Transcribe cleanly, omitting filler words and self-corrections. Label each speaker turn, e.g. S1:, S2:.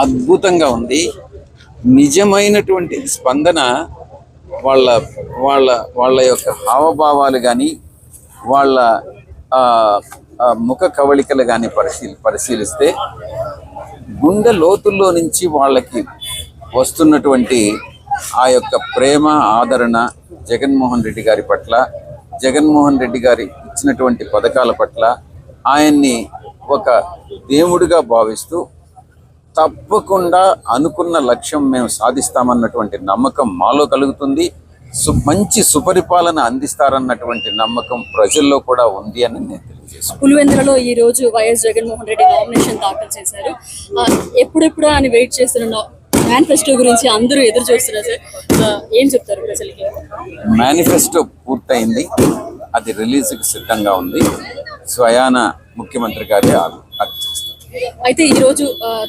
S1: అద్భుతంగా ఉంది. నిజమైనటువంటి స్పందన వాళ్ళ వాళ్ళ వాళ్ళ యొక్క హావభావాలు కానీ వాళ్ళ ఆ, ముఖ కవళికలు కానీ పరిశీలిస్తే గుండె లోతుల్లో నుంచి వాళ్ళకి వస్తున్నటువంటి ఆ యొక్క ప్రేమ ఆదరణ జగన్మోహన్ రెడ్డి గారి పట్ల, జగన్మోహన్ రెడ్డి గారి ఇచ్చినటువంటి పథకాల పట్ల ఆయన్ని ఒక దేవుడిగా భావిస్తూ తప్పకుండా అనుకున్న లక్ష్యం మేము సాధిస్తామన్నటువంటి నమ్మకం మాలో కలుగుతుంది. మంచి సుపరిపాలన అందిస్తారన్నటువంటి నమ్మకం ప్రజల్లో కూడా ఉంది అని నేను తెలియజేస్తాను.
S2: పులివెందులలో ఈ రోజు వైఎస్ జగన్మోహన్ రెడ్డి నామినేషన్ దాఖలు చేశారు. ఎప్పుడెప్పుడు అని వెయిట్ చేస్తున్న మేనిఫెస్టో గురించి అందరూ ఎదురు చూస్తున్నారు సార్, ఏం చెప్తారు ప్రజలకి?
S1: మేనిఫెస్టో పూర్తయింది, అది రిలీజ్కి సిద్ధంగా ఉంది. స్వయాన ముఖ్యమంత్రి గారే అది చేస్తారు.
S2: అయితే ఈరోజు